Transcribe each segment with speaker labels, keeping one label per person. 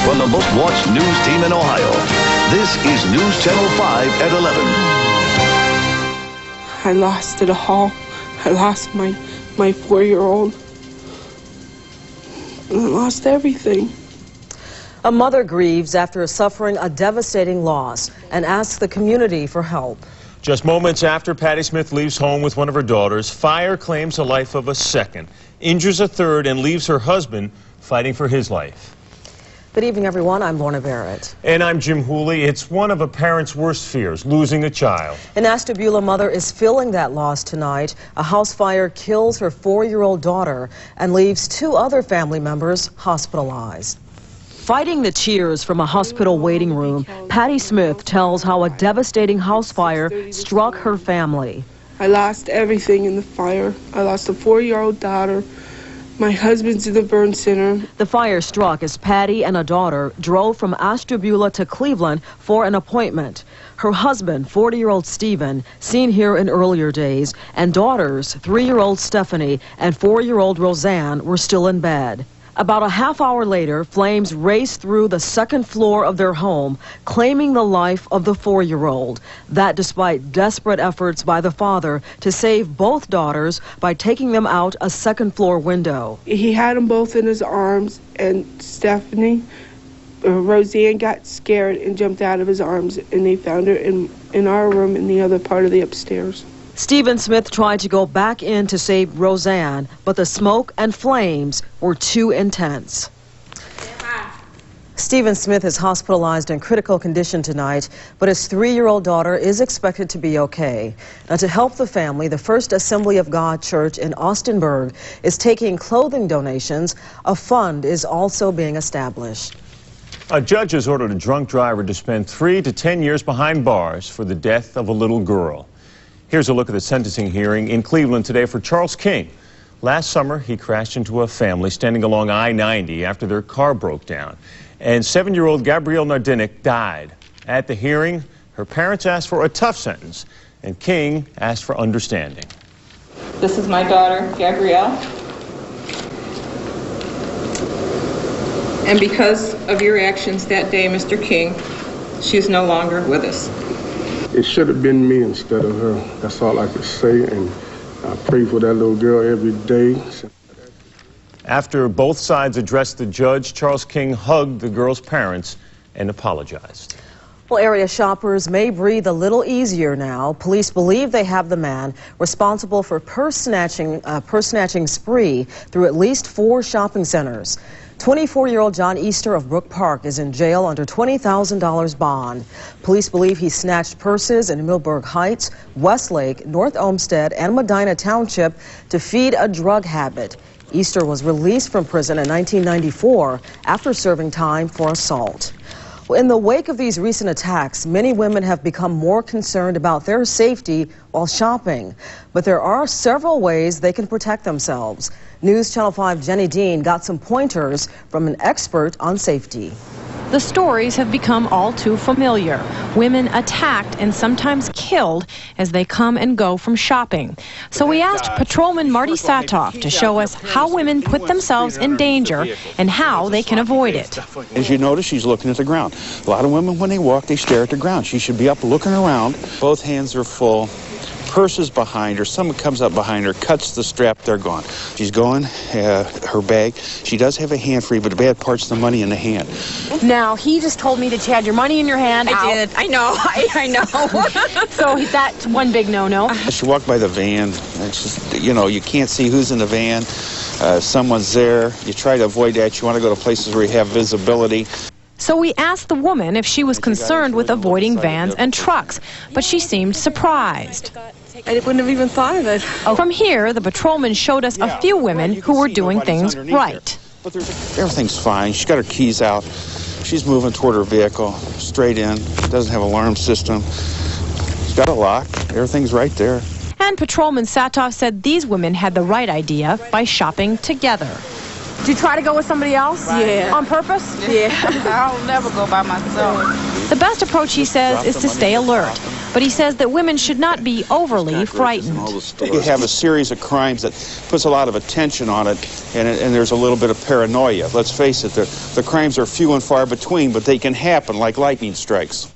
Speaker 1: from the most watched news team in Ohio. This is News Channel 5 at 11.
Speaker 2: I lost it all. I lost my 4-year-old. I lost everything.
Speaker 3: A mother grieves after suffering a devastating loss and asks the community for help.
Speaker 4: Just moments after Patty Smith leaves home with one of her daughters, fire claims the life of a second, injures a third, and leaves her husband fighting for his life.
Speaker 3: Good evening, everyone. I'm Lorna Barrett.
Speaker 4: And I'm Jim Hooley. It's one of a parent's worst fears, losing a child.
Speaker 3: An Ashtabula mother is feeling that loss tonight. A house fire kills her 4-year-old daughter and leaves 2 other family members hospitalized. Fighting the cheers from a hospital waiting room, Patty Smith tells how a devastating house fire struck her family.
Speaker 2: I lost everything in the fire. I lost a 4-year-old daughter. My husband's in the burn center.
Speaker 3: The fire struck as Patty and a daughter drove from Ashtabula to Cleveland for an appointment. Her husband, 40-year-old Stephen, seen here in earlier days, and daughters, 3-year-old Stephanie and 4-year-old Roseanne, were still in bed. About a half hour later, flames raced through the second floor of their home, claiming the life of the 4-year-old. That despite desperate efforts by the father to save both daughters by taking them out a second-floor window.
Speaker 2: He had them both in his arms, and Stephanie, Roseanne got scared and jumped out of his arms, and they found her in our room in the other part of the upstairs.
Speaker 3: Stephen Smith tried to go back in to save Roseanne, but the smoke and flames were too intense. Stephen Smith is hospitalized in critical condition tonight, but his 3-year-old daughter is expected to be okay. Now, to help the family, the First Assembly of God Church in Austinburg is taking clothing donations. A fund is also being established.
Speaker 4: A judge has ordered a drunk driver to spend 3 to 10 years behind bars for the death of a little girl. Here's a look at the sentencing hearing in Cleveland today for Charles King. Last summer, he crashed into a family standing along I-90 after their car broke down. And 7-year-old Gabrielle Nardinik died. At the hearing, her parents asked for a tough sentence, and King asked for understanding.
Speaker 5: This is my daughter, Gabrielle. And because of your actions that day, Mr. King, she is no longer with us.
Speaker 6: It should have been me instead of her. That's all I could say, and I pray for that little girl every day.
Speaker 4: After both sides addressed the judge, Charles King hugged the girl's parents and apologized.
Speaker 3: Well, area shoppers may breathe a little easier now. Police believe they have the man responsible for purse snatching spree through at least 4 shopping centers. 24-year-old John Easter of Brook Park is in jail under $20,000 bond. Police believe he snatched purses in Millburg Heights, Westlake, North Olmsted, and Medina Township to feed a drug habit. Easter was released from prison in 1994 after serving time for assault. In the wake of these recent attacks, many women have become more concerned about their safety while shopping. But there are several ways they can protect themselves. News Channel 5 Jenny Dean got some pointers from an expert on safety.
Speaker 7: The stories have become all too familiar. Women attacked and sometimes killed as they come and go from shopping. So we asked Patrolman Marty Satoff to show us how women put themselves in danger and how they can avoid it.
Speaker 8: As you notice, she's looking at the ground. A lot of women, when they walk, they stare at the ground. She should be up looking around. Both hands are full. Purse is behind her. Someone comes up behind her, cuts the strap, they're gone. She's going, her bag. She does have a hand free, but the bad part's the money in the hand.
Speaker 7: Now, he just told me that you had your money in your hand.
Speaker 9: I did. I know. I know.
Speaker 7: So that's one big no-no.
Speaker 8: She walked by the van. It's just, you know, you can't see who's in the van. Someone's there. You try to avoid that. You want to go to places where you have visibility.
Speaker 7: So we asked the woman if she was concerned with avoiding vans and trucks, but she seemed surprised.
Speaker 2: I wouldn't have even thought of it.
Speaker 7: From here, the patrolman showed us a few women who were doing things right.
Speaker 8: Everything's fine. She's got her keys out. She's moving toward her vehicle, straight in. Doesn't have an alarm system. She's got a lock. Everything's right there.
Speaker 7: And Patrolman Satoff said these women had the right idea by shopping together. Did you try to go with somebody else?
Speaker 2: Yeah.
Speaker 7: On purpose?
Speaker 2: Yeah.
Speaker 5: I'll never go by myself.
Speaker 7: The best approach, he says, is to stay alert. but he says that women should not be overly frightened.
Speaker 8: You have a series of crimes that puts a lot of attention on it, and there's a little bit of paranoia. Let's face it, the crimes are few and far between, but they can happen like lightning strikes.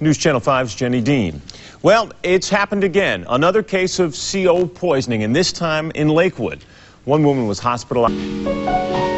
Speaker 4: News Channel 5's Jenny Dean. Well, it's happened again. Another case of CO poisoning, and this time in Lakewood. One woman was hospitalized.